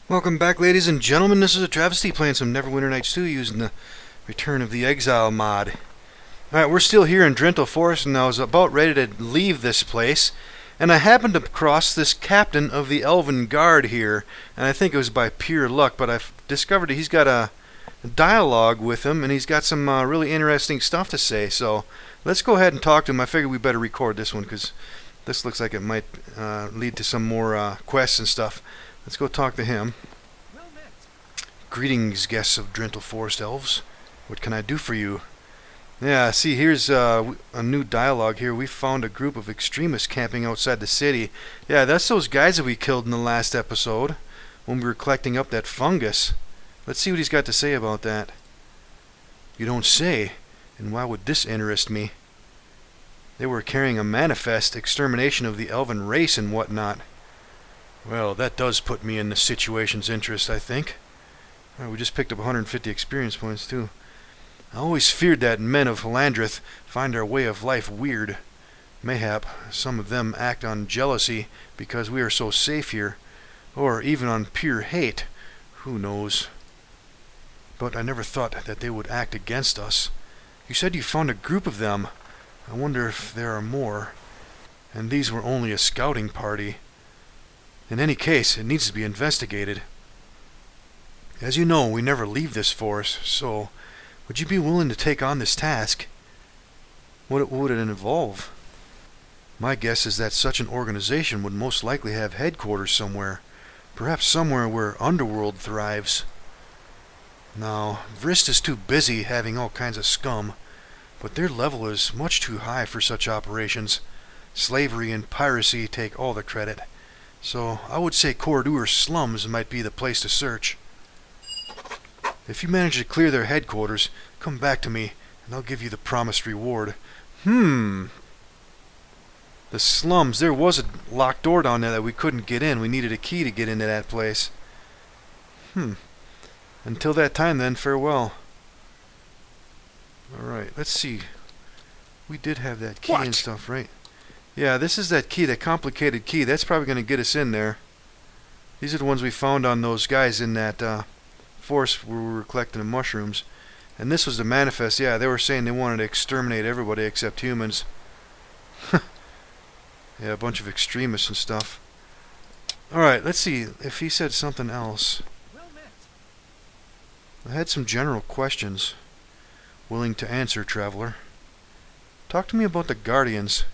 Welcome back, ladies and gentlemen. This is AhTravesty playing some Neverwinter Nights 2 using the Return of the Exile mod. Alright, we're still here in Drental Forest, and I was about ready to leave this place, and I happened to cross this captain of the Elven Guard here, and I think it was by pure luck, but I've discovered he's got a dialogue with him, and he's got some really interesting stuff to say, so let's go ahead and talk to him. I figured we better record this one, because this looks like it might lead to some more quests and stuff. Let's go talk to him. Well met. Greetings, guests of Drental Forest Elves. What can I do for you? Yeah, see, here's a new dialogue here. We found a group of extremists camping outside the city. Yeah, that's those guys that we killed in the last episode when we were collecting up that fungus. Let's see what he's got to say about that. You don't say. And why would this interest me? They were carrying a manifest, extermination of the elven race and whatnot. Well, that does put me in the situation's interest, I think. Right, we just picked up 150 experience points, too. I always feared that men of Halandrith find our way of life weird. Mayhap some of them act on jealousy because we are so safe here, or even on pure hate. Who knows? But I never thought that they would act against us. You said you found a group of them. I wonder if there are more. And these were only a scouting party. In any case, it needs to be investigated. As you know, we never leave this forest, so would you be willing to take on this task? What would it involve? My guess is that such an organization would most likely have headquarters somewhere, perhaps somewhere where Underworld thrives. Now, Vrist is too busy having all kinds of scum, but their level is much too high for such operations. Slavery and piracy take all the credit. So, I would say Corridor slums might be the place to search. If you manage to clear their headquarters, come back to me, and I'll give you the promised reward. The slums, there was a locked door down there that we couldn't get in. We needed a key to get into that place. Until that time then, farewell. Alright, let's see. We did have that key and stuff, right? Yeah, this is that key, that complicated key. That's probably going to get us in there. These are the ones we found on those guys in that forest where we were collecting the mushrooms. And this was the manifest. Yeah, they were saying they wanted to exterminate everybody except humans. Yeah, a bunch of extremists and stuff. Alright, let's see if he said something else. Well met. I had some general questions. Willing to answer, traveler. Talk to me about the Guardians.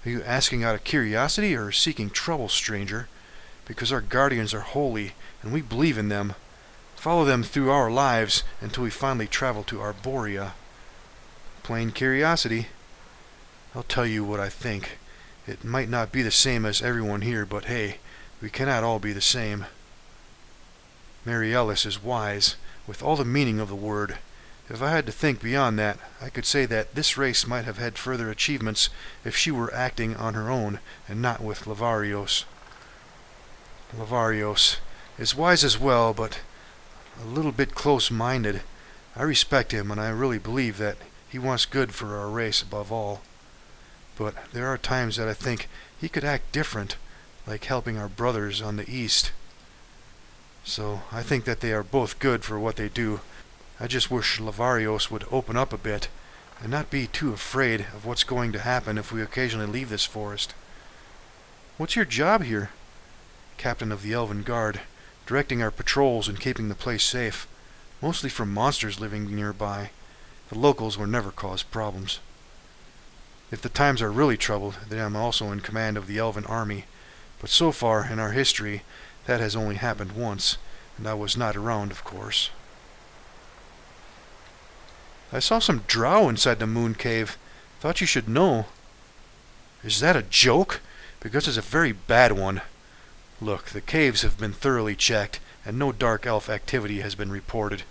Are you asking out of curiosity or seeking trouble, stranger? Because our guardians are holy, and we believe in them. Follow them through our lives until we finally travel to Arborea. Plain curiosity. I'll tell you what I think. It might not be the same as everyone here, but hey, we cannot all be the same. Mary Ellis is wise, with all the meaning of the word. If I had to think beyond that, I could say that this race might have had further achievements if she were acting on her own and not with Lavarios. Lavarios is wise as well, but a little bit close-minded. I respect him, and I really believe that he wants good for our race above all. But there are times that I think he could act different, like helping our brothers on the east. So I think that they are both good for what they do. I just wish Lavarios would open up a bit, and not be too afraid of what's going to happen if we occasionally leave this forest. What's your job here? Captain of the Elven Guard, directing our patrols and keeping the place safe, mostly from monsters living nearby. The locals will never cause problems. If the times are really troubled, then I'm also in command of the Elven army, but so far in our history, that has only happened once, and I was not around, of course. I saw some drow inside the moon cave. Thought you should know. Is that a joke? Because it's a very bad one. Look, the caves have been thoroughly checked, and no dark elf activity has been reported.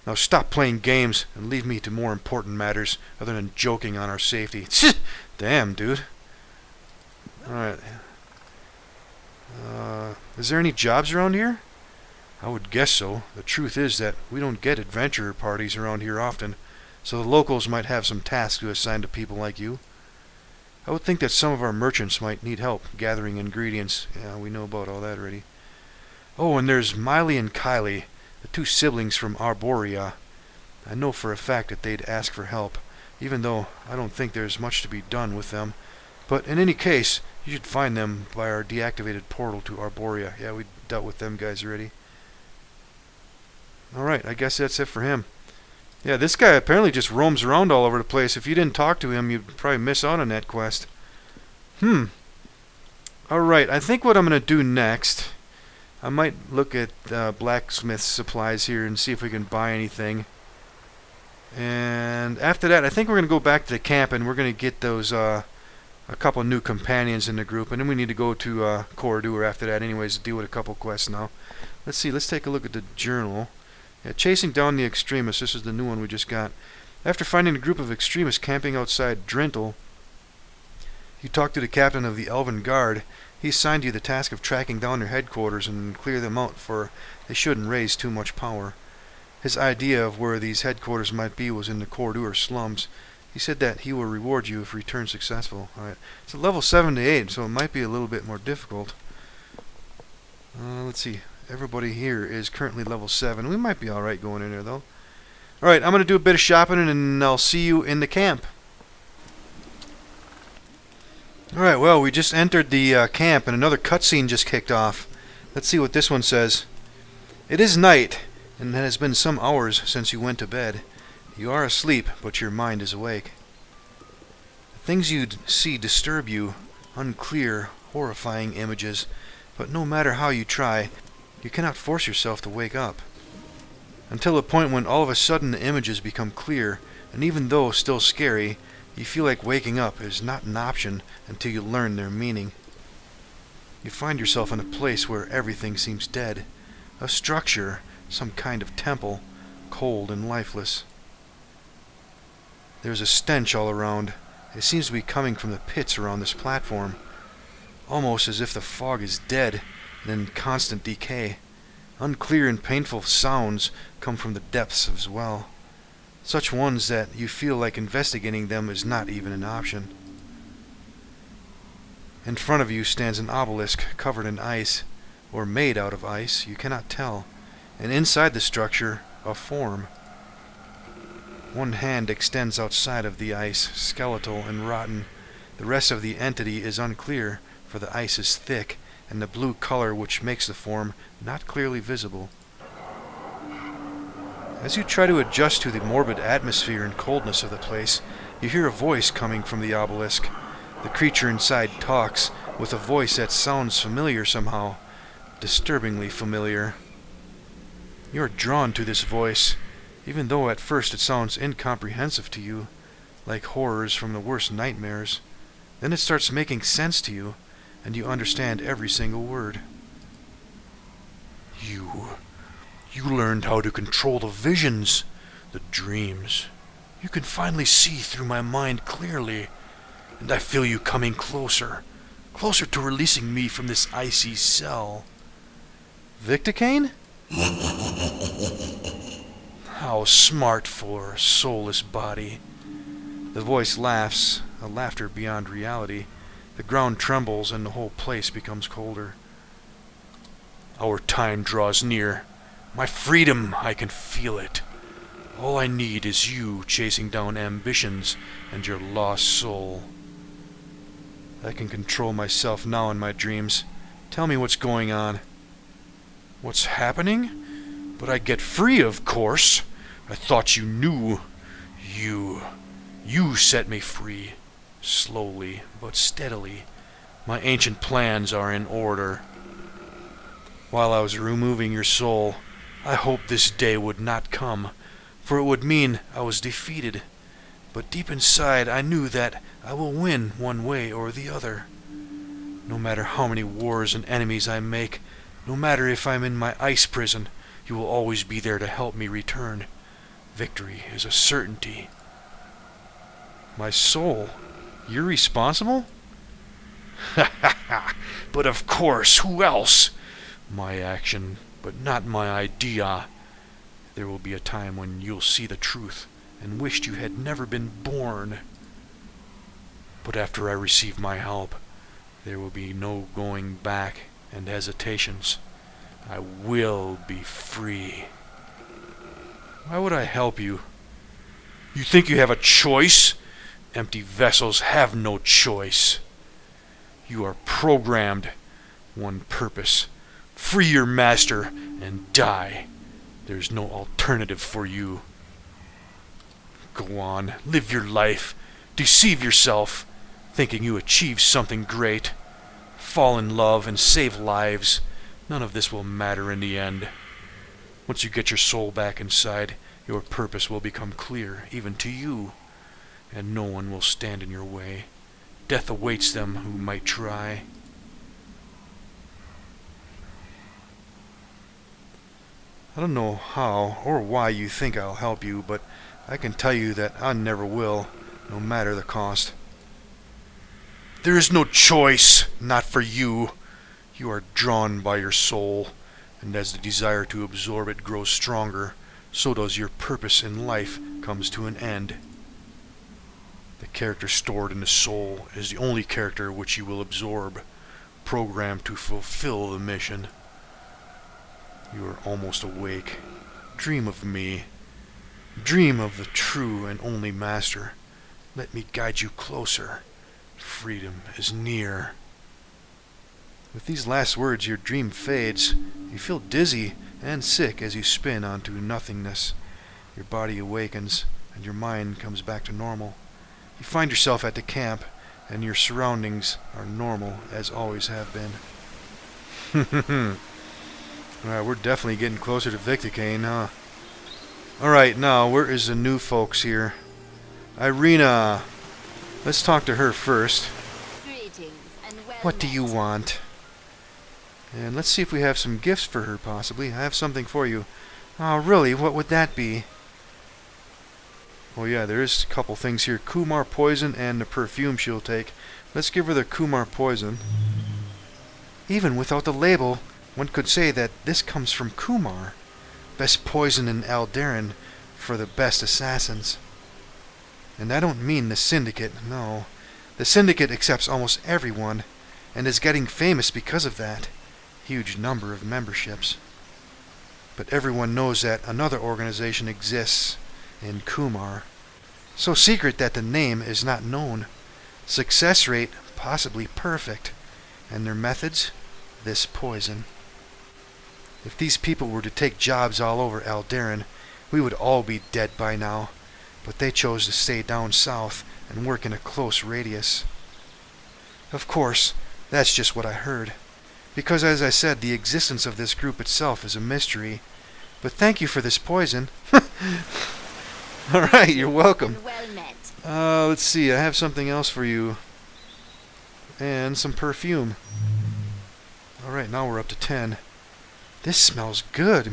Now stop playing games and leave me to more important matters other than joking on our safety. Damn, dude. Alright. Is there any jobs around here? I would guess so. The truth is that we don't get adventurer parties around here often, so the locals might have some tasks to assign to people like you. I would think that some of our merchants might need help gathering ingredients. Yeah, we know about all that already. Oh, and there's Miley and Kylie, the two siblings from Arborea. I know for a fact that they'd ask for help, even though I don't think there's much to be done with them. But in any case, you should find them by our deactivated portal to Arborea. Yeah, we dealt with them guys already. Alright, I guess that's it for him. Yeah, this guy apparently just roams around all over the place. If you didn't talk to him, you'd probably miss out on that quest. Alright, I think what I'm going to do next, I might look at blacksmith supplies here and see if we can buy anything. And after that, I think we're going to go back to the camp and we're going to get those a couple new companions in the group. And then we need to go to Corridor after that anyways to deal with a couple quests now. Let's see, let's take a look at the journal. Yeah, chasing down the extremists. This is the new one we just got. After finding a group of extremists camping outside Drentel, you talked to the captain of the Elven Guard. He assigned you the task of tracking down their headquarters and clear them out, for they shouldn't raise too much power. His idea of where these headquarters might be was in the Corridor slums. He said that he will reward you if you return successful. Alright, it's a level 78, so it might be a little bit more difficult. Let's see. Everybody here is currently level 7. We might be alright going in there, though. Alright, I'm going to do a bit of shopping, and I'll see you in the camp. Alright, well, we just entered the camp, and another cutscene just kicked off. Let's see what this one says. It is night, and it has been some hours since you went to bed. You are asleep, but your mind is awake. The things you see disturb you, unclear, horrifying images, but no matter how you try, you cannot force yourself to wake up. Until a point when all of a sudden the images become clear, and even though still scary, you feel like waking up is not an option until you learn their meaning. You find yourself in a place where everything seems dead. A structure, some kind of temple, cold and lifeless. There's a stench all around. It seems to be coming from the pits around this platform. Almost as if the fog is dead and in constant decay. Unclear and painful sounds come from the depths as well. Such ones that you feel like investigating them is not even an option. In front of you stands an obelisk covered in ice, or made out of ice, you cannot tell, and inside the structure, a form. One hand extends outside of the ice, skeletal and rotten. The rest of the entity is unclear, for the ice is thick, and the blue color which makes the form not clearly visible. As you try to adjust to the morbid atmosphere and coldness of the place, you hear a voice coming from the obelisk. The creature inside talks, with a voice that sounds familiar somehow, disturbingly familiar. You are drawn to this voice, even though at first it sounds incomprehensive to you, like horrors from the worst nightmares. Then it starts making sense to you, and you understand every single word. You learned how to control the visions, the dreams. You can finally see through my mind clearly, and I feel you coming closer, closer to releasing me from this icy cell. Victicane? How smart for a soulless body. The voice laughs, a laughter beyond reality. The ground trembles and the whole place becomes colder. Our time draws near. My freedom, I can feel it. All I need is you chasing down ambitions and your lost soul. I can control myself now in my dreams. Tell me what's going on. What's happening? But I get free, of course. I thought you knew. You set me free. Slowly, but steadily. My ancient plans are in order. While I was removing your soul, I hoped this day would not come, for it would mean I was defeated. But deep inside I knew that I will win one way or the other. No matter how many wars and enemies I make, no matter if I'm in my ice prison, you will always be there to help me return. Victory is a certainty. My soul? You're responsible? Ha ha ha! But of course, who else? My action, but not my idea. There will be a time when you'll see the truth and wished you had never been born. But after I receive my help, there will be no going back and hesitations. I will be free. Why would I help you? You think you have a choice? Empty vessels have no choice. You are programmed. One purpose. Free your master and die. There's no alternative for you. Go on, live your life. Deceive yourself, thinking you achieved something great. Fall in love and save lives. None of this will matter in the end. Once you get your soul back inside, your purpose will become clear, even to you, and no one will stand in your way. Death awaits them who might try. I don't know how or why you think I'll help you, but I can tell you that I never will, no matter the cost. There is no choice, not for you. You are drawn by your soul, and as the desire to absorb it grows stronger, so does your purpose in life comes to an end. The character stored in the soul is the only character which you will absorb, programmed to fulfill the mission. You are almost awake. Dream of me. Dream of the true and only master. Let me guide you closer. Freedom is near. With these last words, your dream fades. You feel dizzy and sick as you spin onto nothingness. Your body awakens, and your mind comes back to normal. You find yourself at the camp, and your surroundings are normal, as always have been. Alright, we're definitely getting closer to Victicane, huh? Alright, now, where is the new folks here? Irina. Let's talk to her first. Greetings and What do you want? And let's see if we have some gifts for her, possibly. I have something for you. Oh, really? What would that be? Oh, yeah, there is a couple things here. Kumar poison and the perfume she'll take. Let's give her the Kumar poison. Even without the label, one could say that this comes from Kumar. Best poison in Alderan for the best assassins. And I don't mean the Syndicate, no. The Syndicate accepts almost everyone, and is getting famous because of that. Huge number of memberships. But everyone knows that another organization exists in Kumar. So secret that the name is not known. Success rate possibly perfect. And their methods? This poison. If these people were to take jobs all over Alderan, we would all be dead by now. But they chose to stay down south and work in a close radius. Of course, that's just what I heard. Because as I said, the existence of this group itself is a mystery. But thank you for this poison. Alright, you're welcome. well met. Let's see, I have something else for you. And some perfume. Alright, now we're up to 10. This smells good.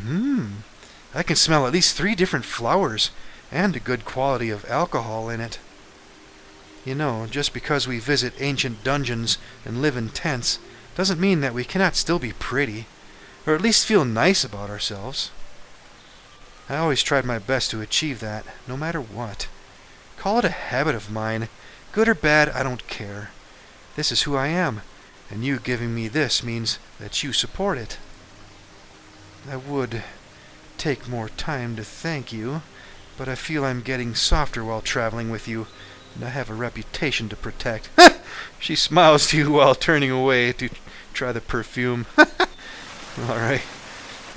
I can smell at least 3 different flowers, and a good quality of alcohol in it. You know, just because we visit ancient dungeons and live in tents, doesn't mean that we cannot still be pretty, or at least feel nice about ourselves. I always tried my best to achieve that, no matter what. Call it a habit of mine. Good or bad, I don't care. This is who I am, and you giving me this means that you support it. I would take more time to thank you, but I feel I'm getting softer while traveling with you, and I have a reputation to protect. She smiles to you while turning away to try the perfume. Alright.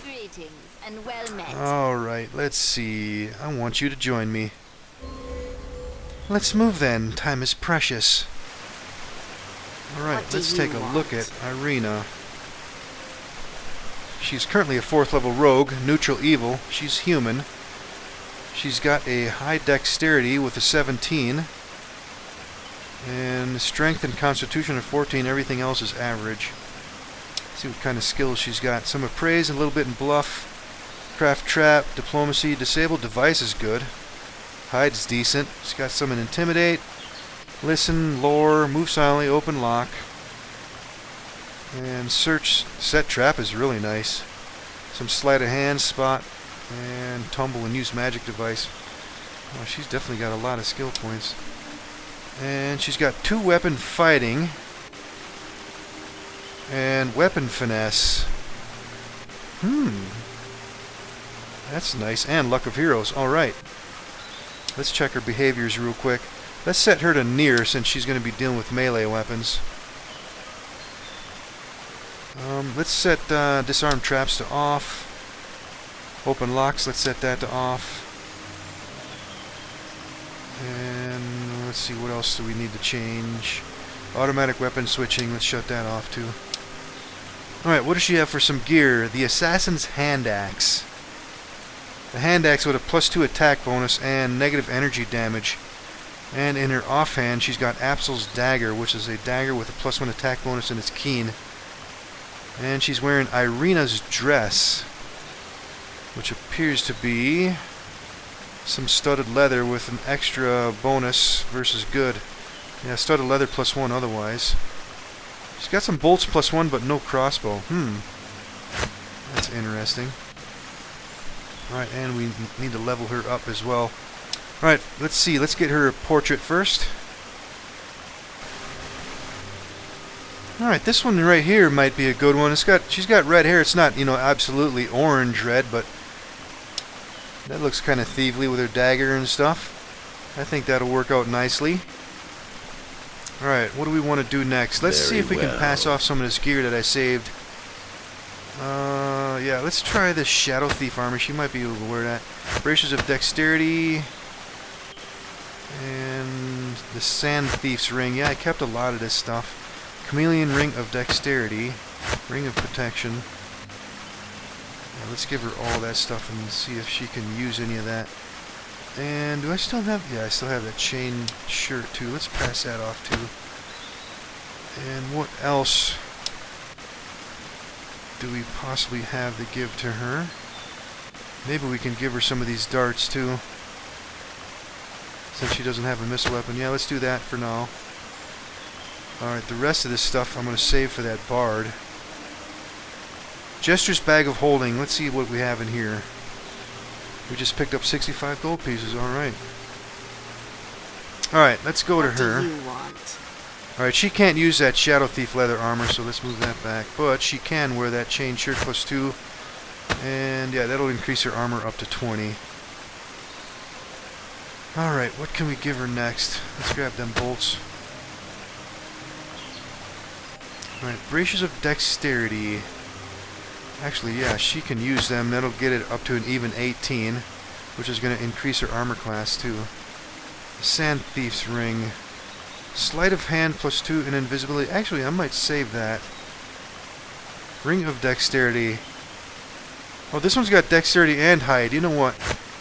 Greetings and well met. Alright, let's see. I want you to join me. Let's move then. Time is precious. Alright, let's take a look at Irina. She's currently a 4th level rogue, neutral evil. She's human. She's got a high dexterity with a 17. And strength and constitution of 14. Everything else is average. Let's see what kind of skills she's got. Some of praise and a little bit in bluff. Craft trap, diplomacy, disabled device is good. Hide's decent. She's got some in intimidate. Listen, lore, move silently, open lock. And search, set trap is really nice. Some sleight of hand, spot, and tumble and use magic device. Oh, she's definitely got a lot of skill points. And she's got 2 weapon fighting and weapon finesse. That's nice. And Luck of Heroes. Alright. Let's check her behaviors real quick. Let's set her to near since she's going to be dealing with melee weapons. Let's set disarm traps to off. Open locks, let's set that to off. And let's see, what else do we need to change? Automatic weapon switching, let's shut that off too. Alright, what does she have for some gear? The Assassin's Hand Axe. The hand axe with a +2 attack bonus and negative energy damage. And in her offhand, she's got Apsel's Dagger, which is a dagger with a +1 attack bonus and it's keen. And she's wearing Irina's dress, which appears to be some studded leather with an extra bonus versus good. Yeah, studded leather +1 otherwise. She's got some bolts +1 but no crossbow. That's interesting. Alright, and we need to level her up as well. Alright, let's see. Let's get her portrait first. Alright, this one right here might be a good one. She's got red hair. It's not, absolutely orange red, but that looks kind of thievely with her dagger and stuff. I think that'll work out nicely. Alright, what do we want to do next? Let's see if we can pass off some of this gear that I saved. Yeah, let's try this Shadow Thief armor. She might be able to wear that. Braces of Dexterity. And the Sand Thief's Ring. Yeah, I kept a lot of this stuff. Chameleon Ring of Dexterity. Ring of Protection. Yeah, let's give her all that stuff and see if she can use any of that. And do I still have... Yeah, I still have that chain shirt too. Let's pass that off too. And what else do we possibly have to give to her? Maybe we can give her some of these darts too, since she doesn't have a missile weapon. Yeah, let's do that for now. Alright, the rest of this stuff I'm going to save for that bard. Jester's Bag of Holding. Let's see what we have in here. We just picked up 65 gold pieces. Alright. Alright, let's go to her. What do you want? Alright, she can't use that Shadow Thief leather armor, so let's move that back. But she can wear that chain shirt +2. And yeah, that'll increase her armor up to 20. Alright, what can we give her next? Let's grab them bolts. Alright, Braces of Dexterity. Actually, yeah, she can use them. That'll get it up to an even 18, which is going to increase her armor class too. Sand Thief's Ring. Sleight of Hand +2 and invisibility. Actually, I might save that. Ring of Dexterity. Oh, this one's got Dexterity and Hide. You know what?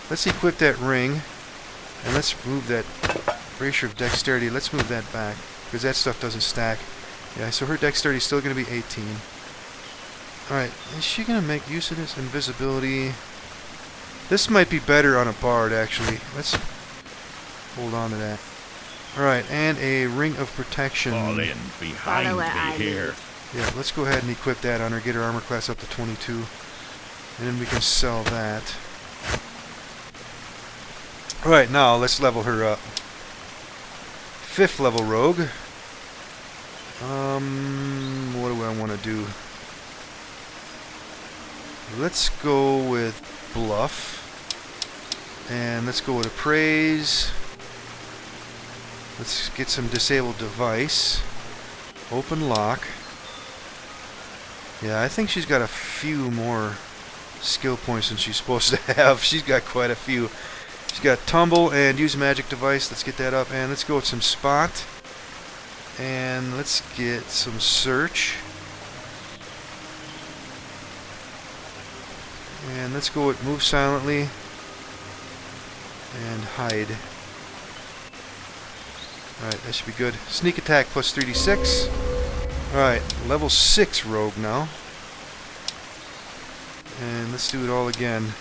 Let's equip that ring. And let's move that Bracer of Dexterity. Let's move that back, because that stuff doesn't stack. Yeah, so her Dexterity is still going to be 18. Alright, is she going to make use of this? Invisibility. This might be better on a bard, actually. Let's hold on to that. Alright, and a Ring of Protection. Fall in behind me here. Yeah, let's go ahead and equip that on her, get her armor class up to 22. And then we can sell that. Alright, now let's level her up. 5th level rogue. What do I want to do? Let's go with Bluff. And let's go with Appraise. Let's get some Disabled Device. Open Lock. Yeah, I think she's got a few more skill points than she's supposed to have. She's got quite a few. She's got Tumble and Use Magic Device. Let's get that up. And let's go with some Spot. And let's get some Search. And let's go with Move Silently. And Hide. Alright, that should be good. Sneak Attack plus 3d6. Alright, level 6 rogue now. And let's do it all again.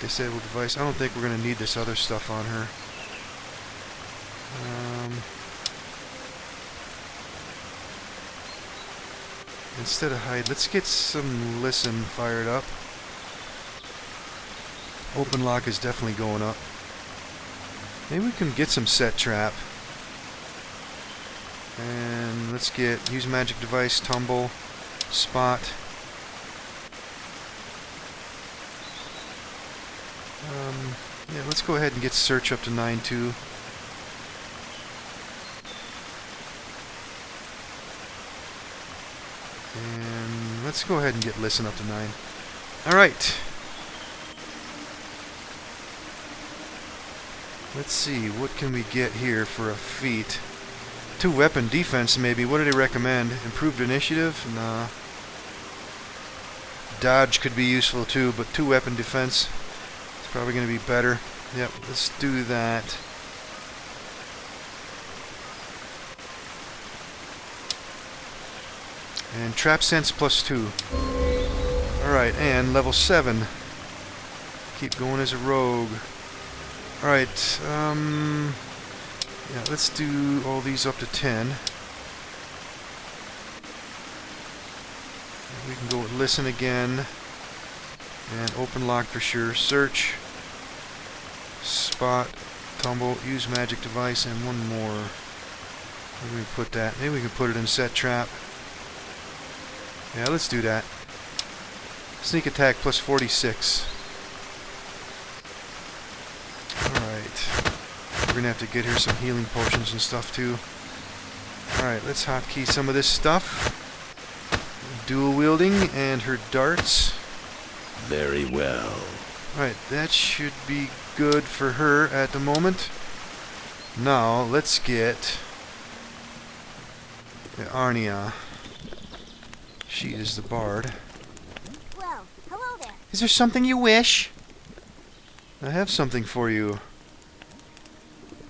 Disable device. I don't think we're going to need this other stuff on her. Instead of hide, let's get some listen fired up. Open lock is definitely going up. Maybe we can get some set trap. And let's get use magic device, tumble, spot. Yeah, let's go ahead and get search up to 9 too. And let's go ahead and get listen up to 9. Alright. Let's see, what can we get here for a feat? 2 weapon defense maybe. What do they recommend? Improved initiative? Nah. Dodge could be useful too, but 2 weapon defense is probably going to be better. Yep, let's do that. And trap sense +2. Alright, and level 7. Keep going as a rogue. Alright, yeah, let's do all these up to 10. We can go with listen again. And open lock for sure. Search. Spot. Tumble. Use magic device. And one more. Where do we put that? Maybe we can put it in set trap. Yeah, let's do that. Sneak attack +46. Alright. We're going to have to get her some healing potions and stuff too. Alright, let's hotkey some of this stuff. Dual wielding and her darts. Very well. Alright, that should be good for her at the moment. Now, let's get Arnia. She is the bard. Well, hello there. Is there something you wish? I have something for you.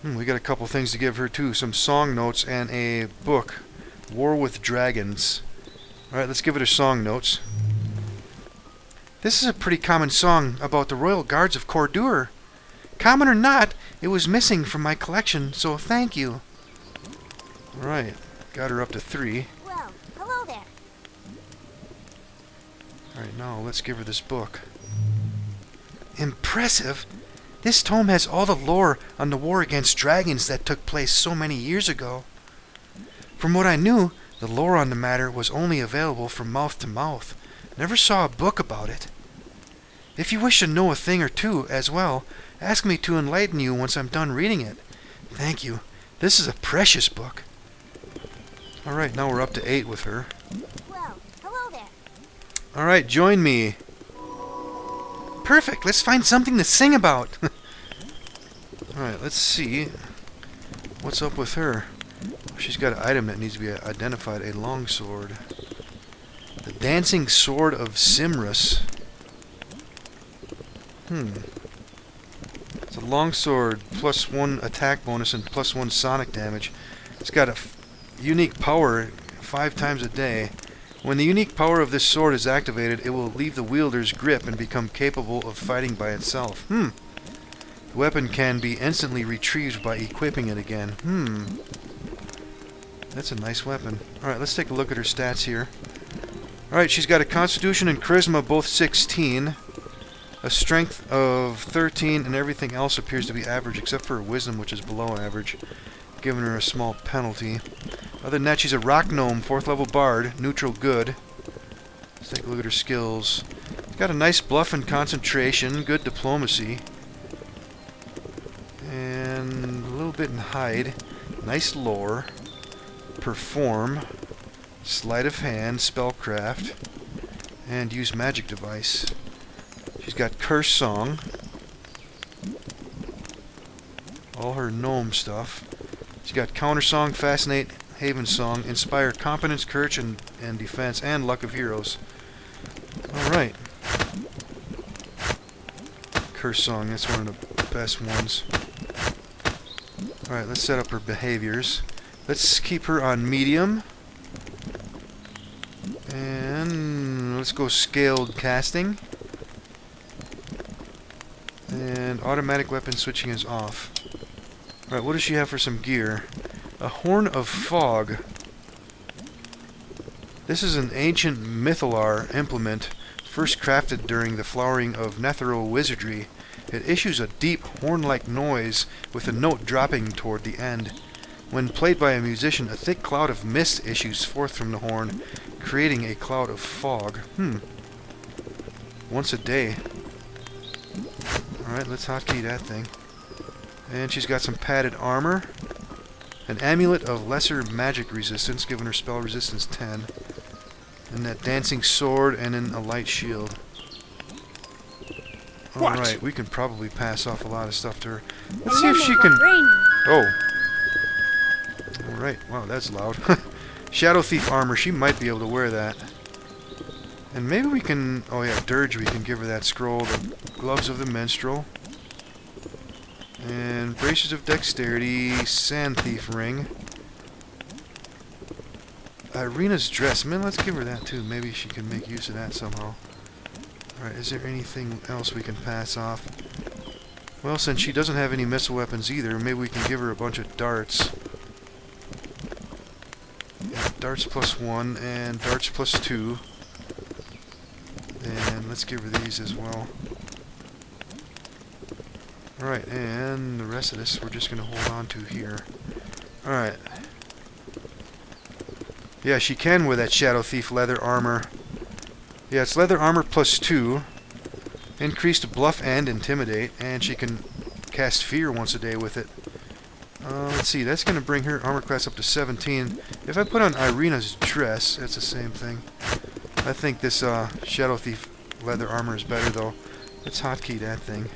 We got a couple things to give her too. Some song notes and a book. War with Dragons. Alright, let's give it her song notes. This is a pretty common song about the Royal Guards of Cordur. Common or not, it was missing from my collection, so thank you. Alright, got her up to 3. Well, hello there. Alright, now let's give her this book. Impressive! This tome has all the lore on the war against dragons that took place so many years ago. From what I knew, the lore on the matter was only available from mouth to mouth. Never saw a book about it. If you wish to know a thing or two as well, ask me to enlighten you once I'm done reading it. Thank you. This is a precious book. Alright, now we're up to 8 with her. Well, hello there. Alright, join me. Perfect, let's find something to sing about. Alright, let's see what's up with her. She's got an item that needs to be identified, a longsword. The Dancing Sword of Simrus. It's a longsword, +1 attack bonus and +1 sonic damage. It's got a unique power 5 times a day. When the unique power of this sword is activated, it will leave the wielder's grip and become capable of fighting by itself. The weapon can be instantly retrieved by equipping it again. That's a nice weapon. Alright, let's take a look at her stats here. Alright, she's got a Constitution and Charisma, both 16. A Strength of 13, and everything else appears to be average, except for her Wisdom, which is below average, giving her a small penalty. Other than that, she's a Rock Gnome, 4th level Bard, neutral good. Let's take a look at her skills. She's got a nice bluff and concentration, good diplomacy, and a little bit in hide. Nice lore. Perform, sleight of hand, spellcraft, and use magic device. She's got curse song, all her gnome stuff. She's got counter song, fascinate, haven song, inspire, competence, courage, and defense, and luck of heroes. All right, curse song, that's one of the best ones. All right, let's set up her behaviors. Let's keep her on medium. And let's go scaled casting. And automatic weapon switching is off. Alright, what does she have for some gear? A Horn of Fog. This is an ancient Mythalar implement, first crafted during the flowering of Nethero wizardry. It issues a deep horn-like noise with a note dropping toward the end. When played by a musician, a thick cloud of mist issues forth from the horn, creating a cloud of fog. Once a day. Alright, let's hotkey that thing. And she's got some padded armor. An amulet of lesser magic resistance, giving her spell resistance 10. And that dancing sword, and then a light shield. Alright, we can probably pass off a lot of stuff to her. Let's see if she can... Oh. Alright, wow, that's loud. Shadow Thief armor, she might be able to wear that. And maybe we can... Oh yeah, Dirge, we can give her that scroll. The Gloves of the Minstrel. And Braces of Dexterity, Sand Thief ring. Irina's dress. Man, let's give her that too. Maybe she can make use of that somehow. Alright, is there anything else we can pass off? Well, since she doesn't have any missile weapons either, maybe we can give her a bunch of darts. Yeah, darts +1 and darts +2. And let's give her these as well. Alright, and the rest of this we're just going to hold on to here. Alright. Yeah, she can wear that Shadow Thief leather armor. Yeah, it's leather armor +2. Increased bluff and intimidate. And she can cast fear once a day with it. Let's see, that's going to bring her armor class up to 17. If I put on Irina's dress, that's the same thing. I think this Shadow Thief leather armor is better though. Let's hotkey that thing.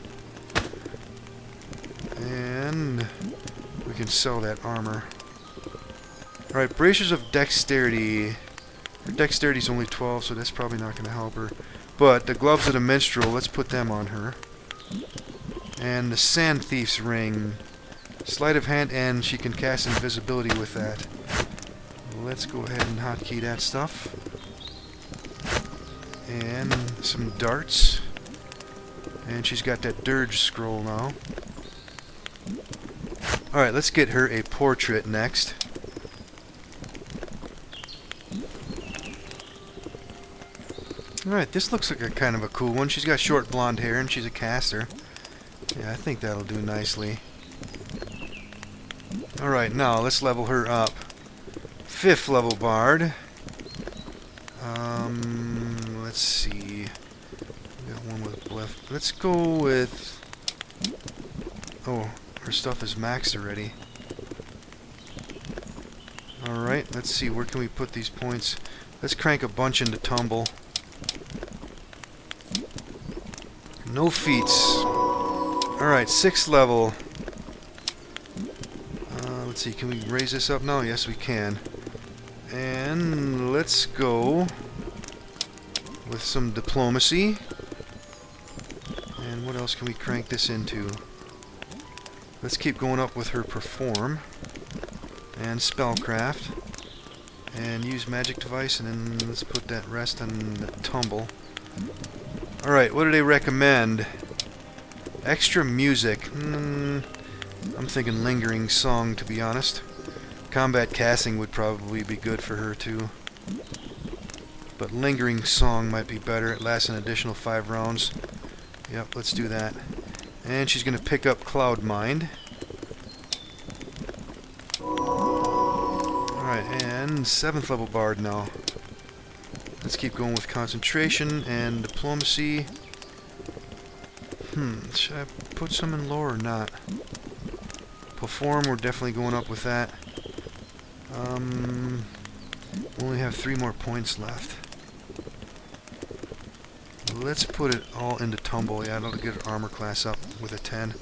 And we can sell that armor. Alright, Braces of Dexterity. Her Dexterity's only 12, so that's probably not going to help her. But the Gloves of the Minstrel, let's put them on her. And the Sand Thief's ring. Sleight of hand, and she can cast invisibility with that. Let's go ahead and hotkey that stuff. And some darts. And she's got that Dirge scroll now. Alright, let's get her a portrait next. Alright, this looks like a kind of a cool one. She's got short blonde hair and she's a caster. Yeah, I think that'll do nicely. Alright, now let's level her up. 5th level bard. Let's see. We got one with bluff. Let's go with... Oh, her stuff is maxed already. Alright, let's see. Where can we put these points? Let's crank a bunch into tumble. No feats. Alright, 6th level. Let's see, can we raise this up now? Yes, we can. And let's go with some diplomacy. And what else can we crank this into? Let's keep going up with her perform. And spellcraft. And use magic device, and then let's put that rest on the tumble. Alright, what do they recommend? Extra music. I'm thinking lingering song, to be honest. Combat casting would probably be good for her too. But lingering song might be better. It lasts an additional 5 rounds. Yep, let's do that. And she's going to pick up Cloud Mind. Alright, and 7th level bard now. Let's keep going with concentration and diplomacy. Should I put some in lore or not? Perform, we're definitely going up with that. We only have 3 more points left. Let's put it all into tumble. Yeah, that'll get our armor class up with a 10.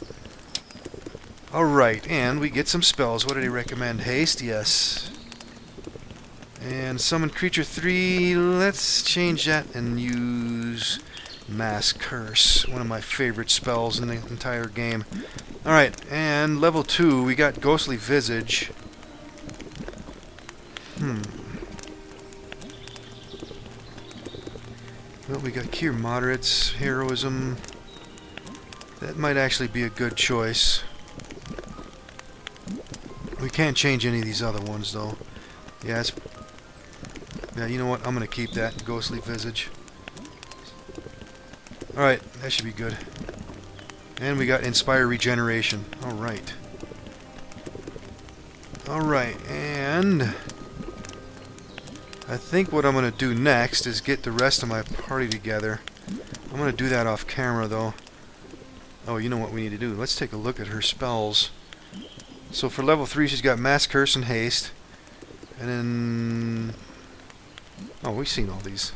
Alright, and we get some spells. What do they recommend? Haste, yes. And summon creature 3. Let's change that and use Mass Curse. One of my favorite spells in the entire game. Alright, and level 2, we got Ghostly Visage. Well, we got Cure Moderates, Heroism. That might actually be a good choice. We can't change any of these other ones, though. Yeah, you know what? I'm going to keep that Ghostly Visage. Alright, that should be good. And we got Inspire Regeneration. Alright. Alright, and I think what I'm going to do next is get the rest of my party together. I'm going to do that off camera, though. Oh, you know what we need to do? Let's take a look at her spells. So for level 3, she's got Mass Curse and Haste. And then... Oh, we've seen all these.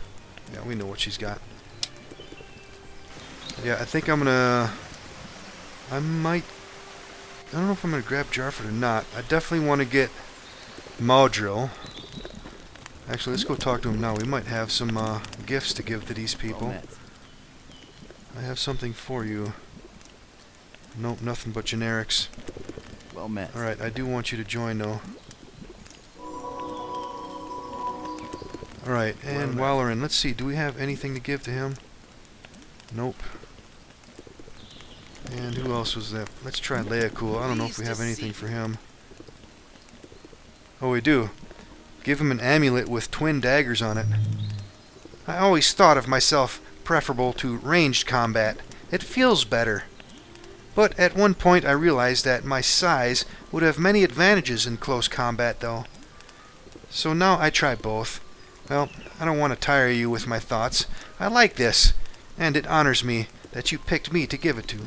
Yeah, we know what she's got. Yeah, I think I'm gonna... I don't know if I'm gonna grab Jarford or not. I definitely want to get Maudrill. Actually, let's go talk to him now. We might have some gifts to give to these people. I have something for you. Nope, nothing but generics. Well met. Alright, I do want you to join though. Alright, and while we're in, let's see, do we have anything to give to him? Nope. And who else was that? Let's try Leacool. I don't know if we have anything for him. Oh, we do. Give him an amulet with twin daggers on it. I always thought of myself preferable to ranged combat. It feels better. But at one point I realized that my size would have many advantages in close combat though. So now I try both. Well, I don't want to tire you with my thoughts. I like this, and it honors me that you picked me to give it to.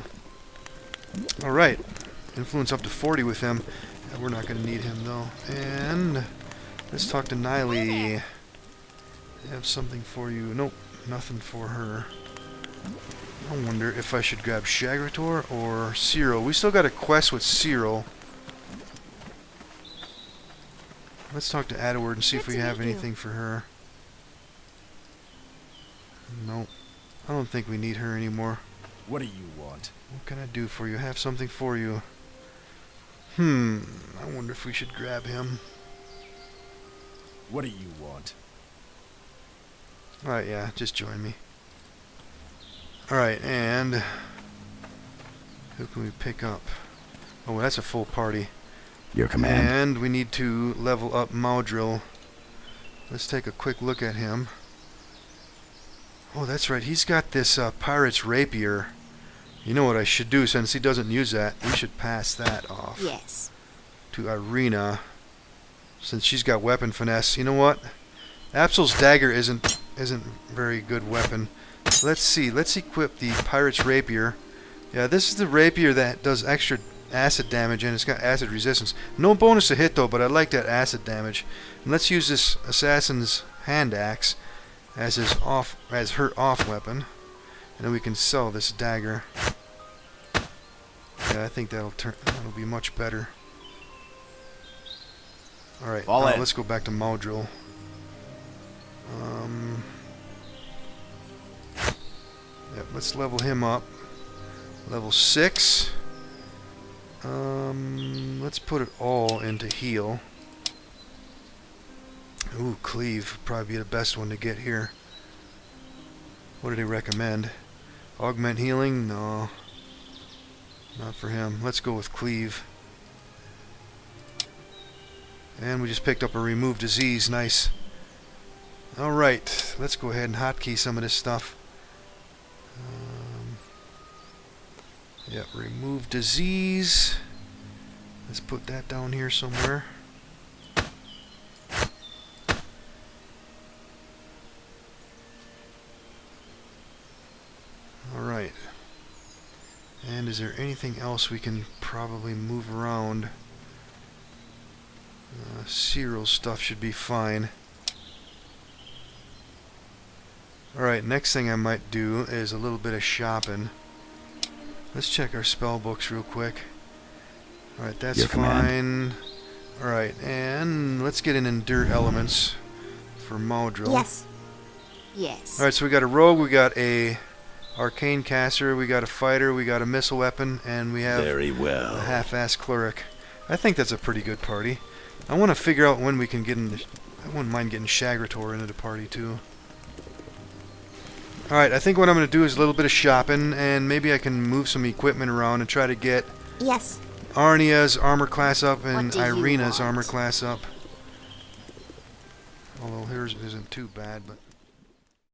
Alright. Influence up to 40 with him. We're not going to need him though. And let's talk to Niley. I have something for you. Nope, nothing for her. I wonder if I should grab Shagrator or Cyril. We still got a quest with Cyril. Let's talk to Adaward and see if we have anything for her. Nope. I don't think we need her anymore. What do you want? What can I do for you? I have something for you. I wonder if we should grab him. What do you want? Alright, yeah, just join me. Alright, and who can we pick up? Oh, that's a full party. Your command. And we need to level up Maudrill. Let's take a quick look at him. Oh, that's right. He's got this Pirate's Rapier. You know what I should do, since he doesn't use that? We should pass that off. Yes. To Irina. Since she's got weapon finesse. You know what? Absol's Dagger isn't very good weapon. Let's see. Let's equip the Pirate's Rapier. Yeah, this is the rapier that does extra acid damage, and it's got acid resistance. No bonus to hit though, but I like that acid damage. And let's use this Assassin's Hand Axe as her off weapon, and then we can sell this dagger. Yeah, I think that'll be much better. All right, let's go back to Maudrill. Yep, let's level him up. Level 6. Let's put it all into heal. Ooh, Cleave would probably be the best one to get here. What do they recommend? Augment healing? No. Not for him. Let's go with Cleave. And we just picked up a Remove Disease. Nice. Alright, let's go ahead and hotkey some of this stuff. Yep, Remove Disease. Let's put that down here somewhere. Alright. And is there anything else we can probably move around? Cyril's stuff should be fine. Alright, next thing I might do is a little bit of shopping. Let's check our spell books real quick. Alright, that's fine. Alright, and let's get an Endure Elements for Maudrill. Yes. Yes. Alright, so we got a rogue, we got a arcane caster, we got a fighter, we got a missile weapon, and we have a half-ass cleric. I think that's a pretty good party. I want to figure out when we can get in. I wouldn't mind getting Shagrator into the party too. Alright, I think what I'm going to do is a little bit of shopping, and maybe I can move some equipment around and try to get Arnia's armor class up and Irina's armor class up. Although hers isn't too bad, but